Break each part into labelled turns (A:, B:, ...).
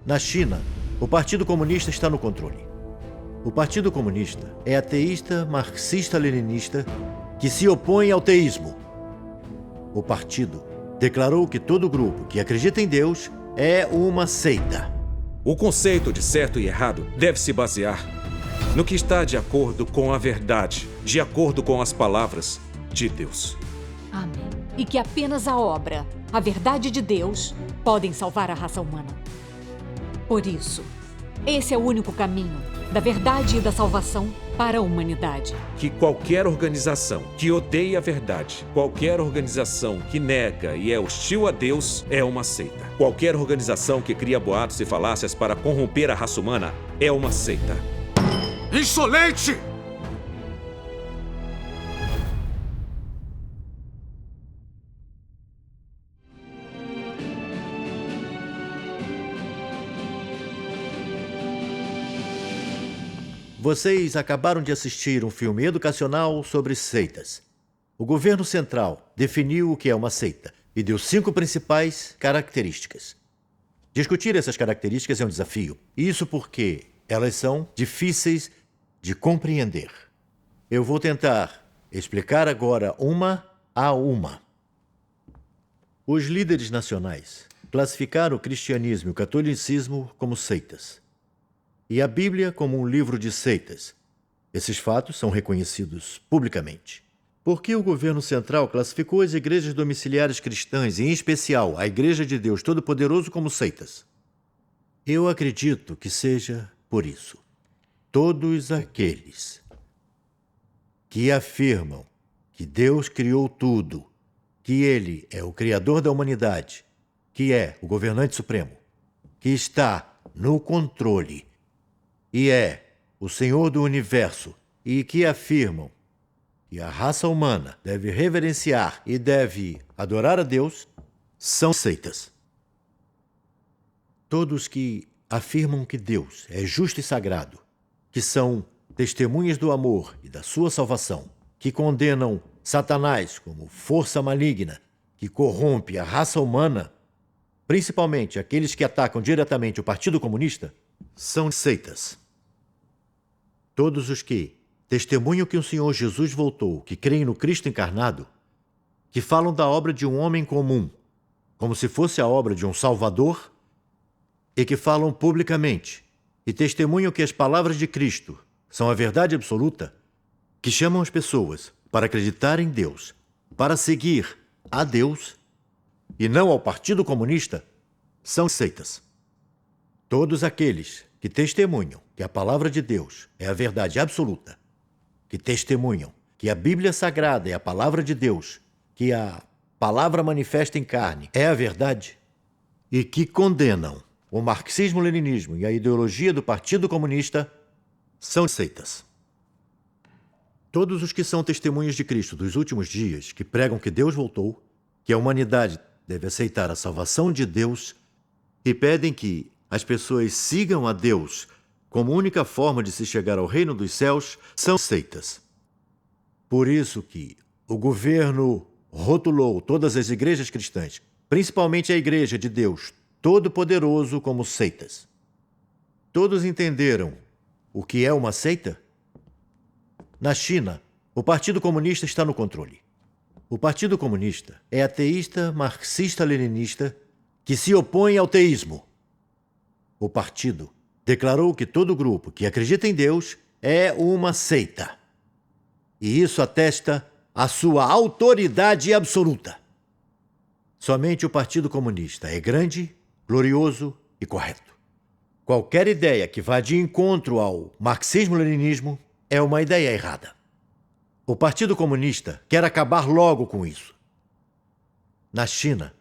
A: Na China, o Partido Comunista está no controle. O Partido Comunista é ateísta, marxista-leninista, que se opõe ao teísmo. O partido declarou que todo grupo que acredita em Deus é uma seita.
B: O conceito de certo e errado deve se basear no que está de acordo com a verdade, de acordo com as palavras de Deus.
C: Amém. E que apenas a obra, a verdade de Deus, podem salvar a raça humana. Por isso, esse é o único caminho da verdade e da salvação para a humanidade.
B: Que qualquer organização que odeia a verdade, qualquer organização que nega e é hostil a Deus, é uma seita. Qualquer organização que cria boatos e falácias para corromper a raça humana é uma seita.
D: Insolente!
A: Vocês acabaram de assistir um filme educacional sobre seitas. O governo central definiu o que é uma seita e deu 5 principais características. Discutir essas características é um desafio. Isso porque elas são difíceis de compreender. Eu vou tentar explicar agora uma a uma. Os líderes nacionais classificaram o cristianismo e o catolicismo como seitas, e a Bíblia como um livro de seitas. Esses fatos são reconhecidos publicamente. Por que o governo central classificou as igrejas domiciliares cristãs, e em especial a Igreja de Deus Todo-Poderoso, como seitas? Eu acredito que seja por isso. Todos aqueles que afirmam que Deus criou tudo, que Ele é o Criador da humanidade, que é o governante supremo, que está no controle e é o Senhor do universo, e que afirmam que a raça humana deve reverenciar e deve adorar a Deus, são seitas. Todos que afirmam que Deus é justo e sagrado, que são testemunhas do amor e da sua salvação, que condenam Satanás como força maligna que corrompe a raça humana, principalmente aqueles que atacam diretamente o Partido Comunista, são seitas. Todos os que testemunham que o Senhor Jesus voltou, que creem no Cristo encarnado, que falam da obra de um homem comum, como se fosse a obra de um Salvador, e que falam publicamente e testemunham que as palavras de Cristo são a verdade absoluta, que chamam as pessoas para acreditar em Deus, para seguir a Deus e não ao Partido Comunista, são seitas. Todos aqueles que testemunham que a palavra de Deus é a verdade absoluta, que testemunham que a Bíblia Sagrada é a palavra de Deus, que a palavra manifesta em carne é a verdade, e que condenam o marxismo-leninismo e a ideologia do Partido Comunista, são seitas. Todos os que são testemunhas de Cristo dos últimos dias, que pregam que Deus voltou, que a humanidade deve aceitar a salvação de Deus e pedem que as pessoas sigam a Deus como única forma de se chegar ao reino dos céus, são seitas. Por isso que o governo rotulou todas as igrejas cristãs, principalmente a Igreja de Deus Todo-Poderoso, como seitas. Todos entenderam o que é uma seita? Na China, o Partido Comunista está no controle. O Partido Comunista é ateísta, marxista-leninista, que se opõe ao teísmo. O partido declarou que todo grupo que acredita em Deus é uma seita. E isso atesta a sua autoridade absoluta. Somente o Partido Comunista é grande, glorioso e correto. Qualquer ideia que vá de encontro ao marxismo-leninismo é uma ideia errada. O Partido Comunista quer acabar logo com isso. Na China,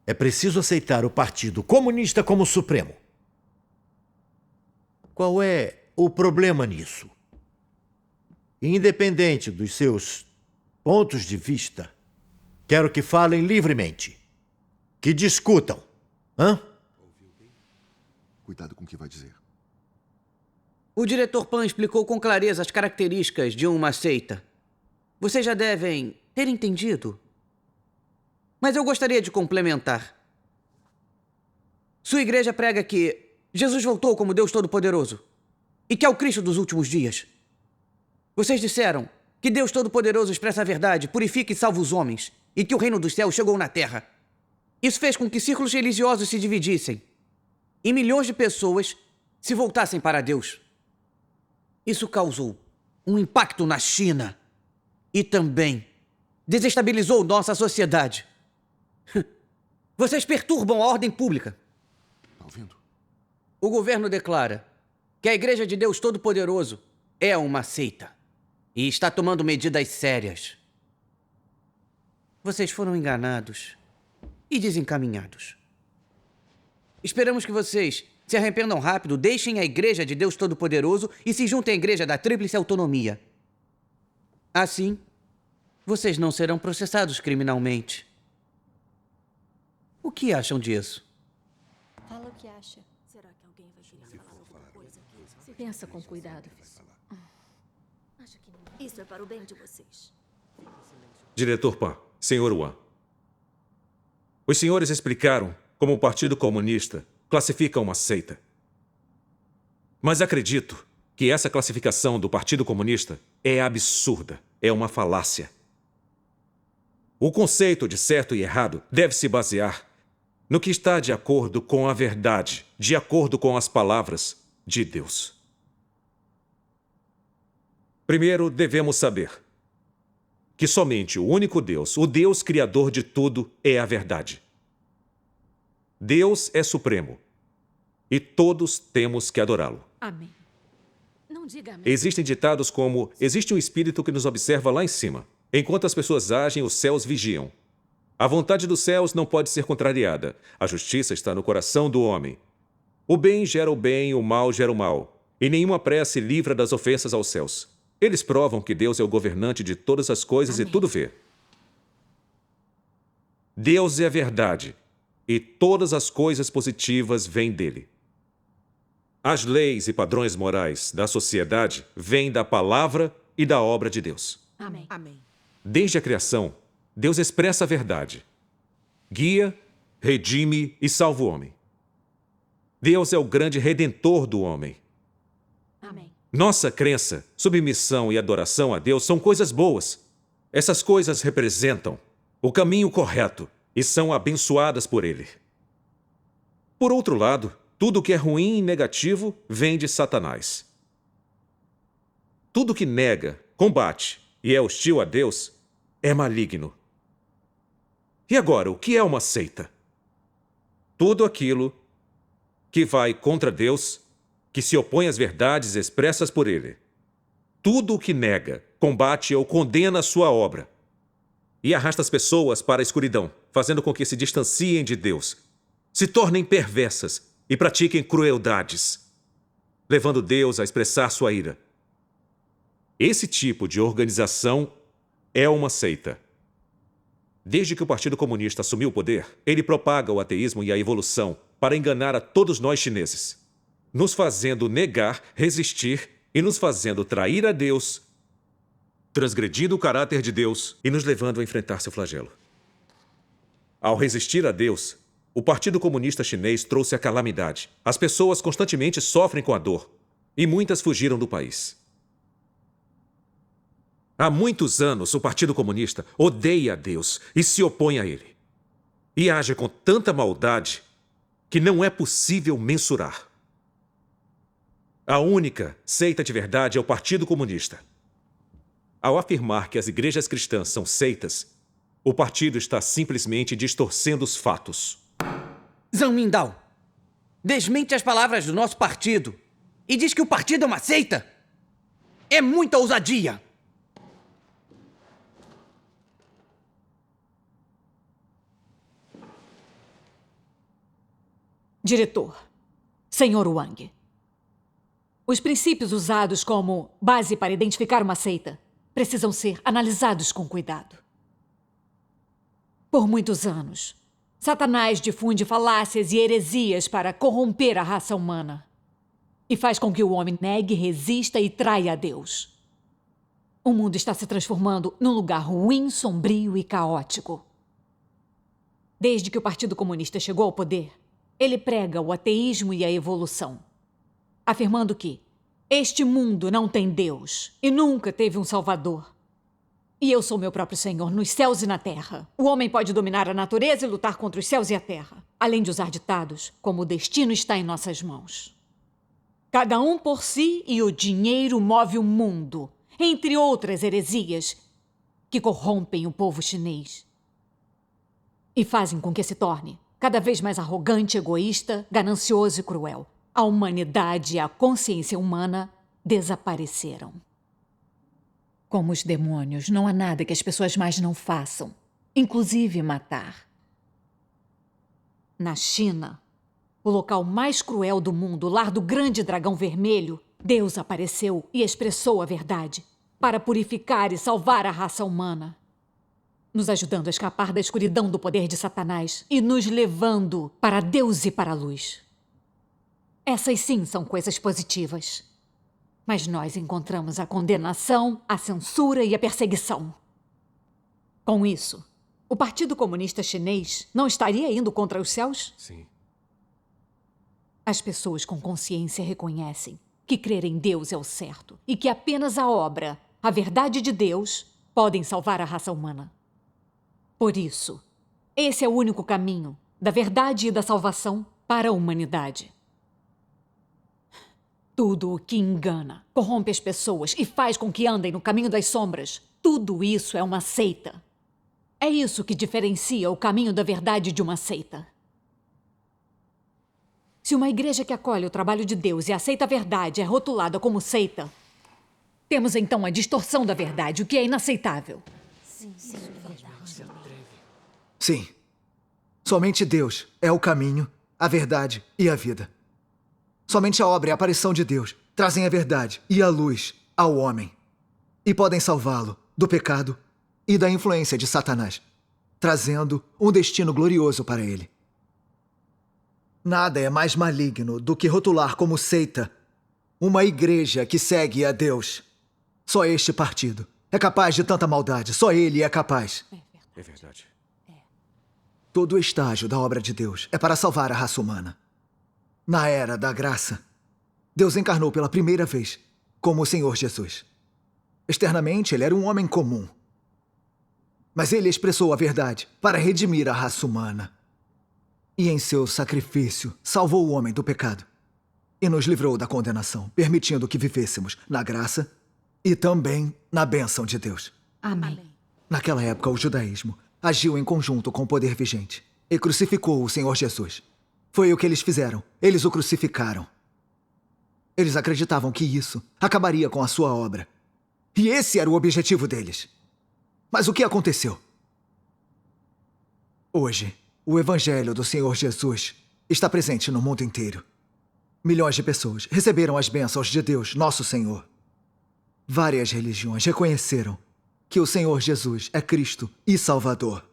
A: é preciso aceitar o Partido Comunista como supremo. Qual é o problema nisso? Independente dos seus pontos de vista, quero que falem livremente, que discutam.
D: Cuidado com o que vai dizer.
E: O diretor Pan explicou com clareza as características de uma seita. Vocês já devem ter entendido. Mas eu gostaria de complementar. Sua igreja prega que Jesus voltou como Deus Todo-Poderoso e que é o Cristo dos últimos dias. Vocês disseram que Deus Todo-Poderoso expressa a verdade, purifica e salva os homens, e que o reino dos céus chegou na terra. Isso fez com que círculos religiosos se dividissem e milhões de pessoas se voltassem para Deus. Isso causou um impacto na China e também desestabilizou nossa sociedade. Vocês perturbam a ordem pública.
D: Tá ouvindo?
E: O governo declara que a Igreja de Deus Todo-Poderoso é uma seita e está tomando medidas sérias. Vocês foram enganados e desencaminhados. Esperamos que vocês se arrependam rápido, deixem a Igreja de Deus Todo-Poderoso e se juntem à Igreja da Tríplice Autonomia. Assim, vocês não serão processados criminalmente. O que acham disso?
F: Fala o que acha. Será que alguém vai querer falar alguma coisa aqui? Pensa com cuidado. Acho que não. Isso é para o bem de vocês.
B: Diretor Pan, Senhor Wan. Os senhores explicaram como o Partido Comunista classifica uma seita. Mas acredito que essa classificação do Partido Comunista é absurda, é uma falácia. O conceito de certo e errado deve se basear no que está de acordo com a verdade, de acordo com as palavras de Deus. Primeiro, devemos saber que somente o único Deus, o Deus criador de tudo, é a verdade. Deus é supremo e todos temos que adorá-lo.
C: Amém. Não diga amém.
B: Existem ditados como: existe um espírito que nos observa lá em cima. Enquanto as pessoas agem, os céus vigiam. A vontade dos céus não pode ser contrariada. A justiça está no coração do homem. O bem gera o bem, o mal gera o mal. E nenhuma prece livra das ofensas aos céus. Eles provam que Deus é o governante de todas as coisas. Amém. E tudo vê. Deus é a verdade. E todas as coisas positivas vêm dele. As leis e padrões morais da sociedade vêm da palavra e da obra de Deus.
C: Amém. Amém.
B: Desde a criação, Deus expressa a verdade, guia, redime e salva o homem. Deus é o grande redentor do homem.
C: Amém.
B: Nossa crença, submissão e adoração a Deus são coisas boas. Essas coisas representam o caminho correto e são abençoadas por Ele. Por outro lado, tudo que é ruim e negativo vem de Satanás. Tudo que nega, combate e é hostil a Deus é maligno. E agora, o que é uma seita? Tudo aquilo que vai contra Deus, que se opõe às verdades expressas por Ele. Tudo o que nega, combate ou condena a sua obra e arrasta as pessoas para a escuridão, fazendo com que se distanciem de Deus, se tornem perversas e pratiquem crueldades, levando Deus a expressar sua ira. Esse tipo de organização é uma seita. Desde que o Partido Comunista assumiu o poder, ele propaga o ateísmo e a evolução para enganar a todos nós chineses, nos fazendo negar, resistir e nos fazendo trair a Deus, transgredindo o caráter de Deus e nos levando a enfrentar seu flagelo. Ao resistir a Deus, o Partido Comunista Chinês trouxe a calamidade. As pessoas constantemente sofrem com a dor e muitas fugiram do país. Há muitos anos, o Partido Comunista odeia a Deus e se opõe a Ele. E age com tanta maldade que não é possível mensurar. A única seita de verdade é o Partido Comunista. Ao afirmar que as igrejas cristãs são seitas, o partido está simplesmente distorcendo os fatos.
E: Zhang Mindao desmente as palavras do nosso partido e diz que o partido é uma seita. É muita ousadia.
C: Diretor, Senhor Wang. Os princípios usados como base para identificar uma seita precisam ser analisados com cuidado. Por muitos anos, Satanás difunde falácias e heresias para corromper a raça humana e faz com que o homem negue, resista e traia a Deus. O mundo está se transformando num lugar ruim, sombrio e caótico. Desde que o Partido Comunista chegou ao poder, ele prega o ateísmo e a evolução, afirmando que este mundo não tem Deus e nunca teve um Salvador. E eu sou meu próprio Senhor nos céus e na terra. O homem pode dominar a natureza e lutar contra os céus e a terra, além de usar ditados como o destino está em nossas mãos. Cada um por si e o dinheiro move o mundo, entre outras heresias que corrompem o povo chinês e fazem com que se torne cada vez mais arrogante, egoísta, ganancioso e cruel. A humanidade e a consciência humana desapareceram. Como os demônios, não há nada que as pessoas mais não façam, inclusive matar. Na China, o local mais cruel do mundo, o lar do grande dragão vermelho, Deus apareceu e expressou a verdade para purificar e salvar a raça humana, nos ajudando a escapar da escuridão do poder de Satanás e nos levando para Deus e para a luz. Essas sim são coisas positivas. Mas nós encontramos a condenação, a censura e a perseguição. Com isso, o Partido Comunista Chinês não estaria indo contra os céus?
B: Sim.
C: As pessoas com consciência reconhecem que crer em Deus é o certo e que apenas a obra, a verdade de Deus, podem salvar a raça humana. Por isso, esse é o único caminho da verdade e da salvação para a humanidade. Tudo o que engana, corrompe as pessoas e faz com que andem no caminho das sombras, tudo isso é uma seita. É isso que diferencia o caminho da verdade de uma seita. Se uma igreja que acolhe o trabalho de Deus e aceita a verdade é rotulada como seita, temos então a distorção da verdade, o que é inaceitável.
G: Sim. Somente Deus é o caminho, a verdade e a vida. Somente a obra e a aparição de Deus trazem a verdade e a luz ao homem e podem salvá-lo do pecado e da influência de Satanás, trazendo um destino glorioso para ele. Nada é mais maligno do que rotular como seita uma igreja que segue a Deus. Só este partido é capaz de tanta maldade, só ele é capaz.
B: É verdade.
G: Todo o estágio da obra de Deus é para salvar a raça humana. Na era da graça, Deus encarnou pela primeira vez como o Senhor Jesus. Externamente, ele era um homem comum. Mas ele expressou a verdade para redimir a raça humana. E em seu sacrifício, salvou o homem do pecado e nos livrou da condenação, permitindo que vivêssemos na graça e também na bênção de Deus.
C: Amém.
G: Naquela época, o judaísmo agiu em conjunto com o poder vigente e crucificou o Senhor Jesus. Foi o que eles fizeram. Eles o crucificaram. Eles acreditavam que isso acabaria com a sua obra. E esse era o objetivo deles. Mas o que aconteceu? Hoje, o Evangelho do Senhor Jesus está presente no mundo inteiro. Milhões de pessoas receberam as bênçãos de Deus, nosso Senhor. Várias religiões reconheceram que o Senhor Jesus é Cristo e Salvador.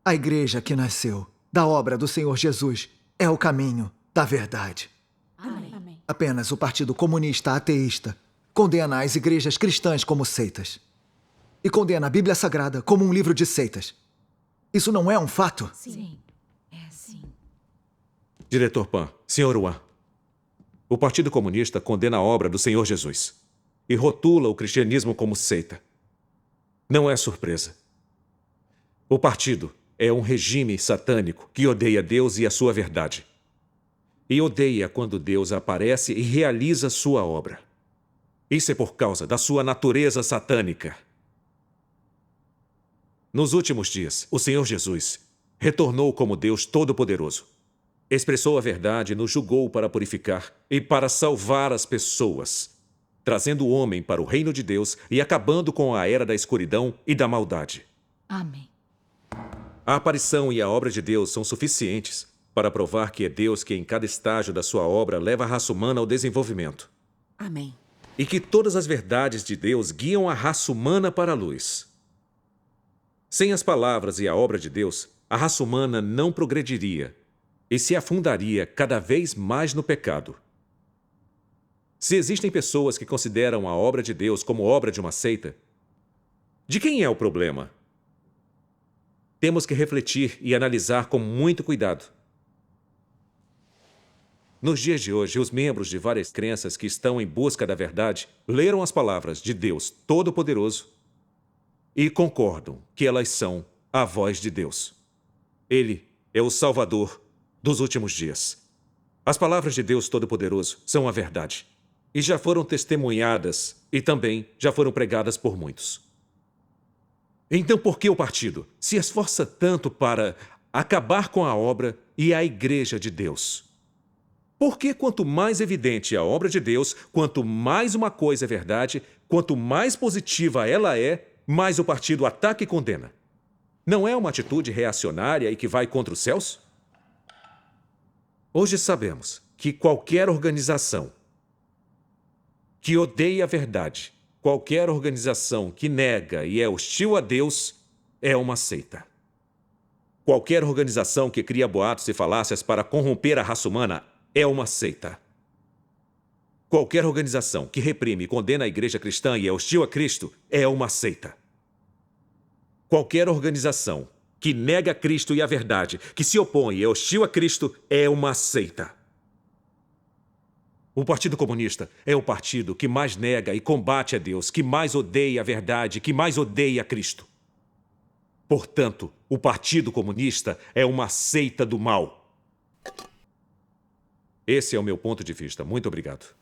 G: A igreja que nasceu da obra do Senhor Jesus é o caminho da verdade.
C: Amém.
G: Apenas o Partido Comunista Ateísta condena as igrejas cristãs como seitas. E condena a Bíblia Sagrada como um livro de seitas. Isso não é um fato?
C: Sim. É sim.
B: Diretor Pan, Sr. Wan, o Partido Comunista condena a obra do Senhor Jesus e rotula o cristianismo como seita. Não é surpresa. O partido é um regime satânico que odeia Deus e a sua verdade. E odeia quando Deus aparece e realiza sua obra. Isso é por causa da sua natureza satânica. Nos últimos dias, o Senhor Jesus retornou como Deus Todo-Poderoso. Expressou a verdade e nos julgou para purificar e para salvar as pessoas, trazendo o homem para o reino de Deus e acabando com a era da escuridão e da maldade.
C: Amém.
B: A aparição e a obra de Deus são suficientes para provar que é Deus que, em cada estágio da sua obra, leva a raça humana ao desenvolvimento.
C: Amém.
B: E que todas as verdades de Deus guiam a raça humana para a luz. Sem as palavras e a obra de Deus, a raça humana não progrediria e se afundaria cada vez mais no pecado. Se existem pessoas que consideram a obra de Deus como obra de uma seita, de quem é o problema? Temos que refletir e analisar com muito cuidado. Nos dias de hoje, os membros de várias crenças que estão em busca da verdade leram as palavras de Deus Todo-Poderoso e concordam que elas são a voz de Deus. Ele é o Salvador dos últimos dias. As palavras de Deus Todo-Poderoso são a verdade e já foram testemunhadas e também já foram pregadas por muitos. Então, por que o partido se esforça tanto para acabar com a obra e a igreja de Deus? Porque quanto mais evidente a obra de Deus, quanto mais uma coisa é verdade, quanto mais positiva ela é, mais o partido ataca e condena. Não é uma atitude reacionária e que vai contra os céus? Hoje sabemos que qualquer organização que odeia a verdade, qualquer organização que nega e é hostil a Deus, é uma seita. Qualquer organização que cria boatos e falácias para corromper a raça humana é uma seita. Qualquer organização que reprime e condena a igreja cristã e é hostil a Cristo é uma seita. Qualquer organização que nega Cristo e a verdade, que se opõe e é hostil a Cristo, é uma seita. O Partido Comunista é o partido que mais nega e combate a Deus, que mais odeia a verdade, que mais odeia Cristo. Portanto, o Partido Comunista é uma seita do mal. Esse é o meu ponto de vista. Muito obrigado.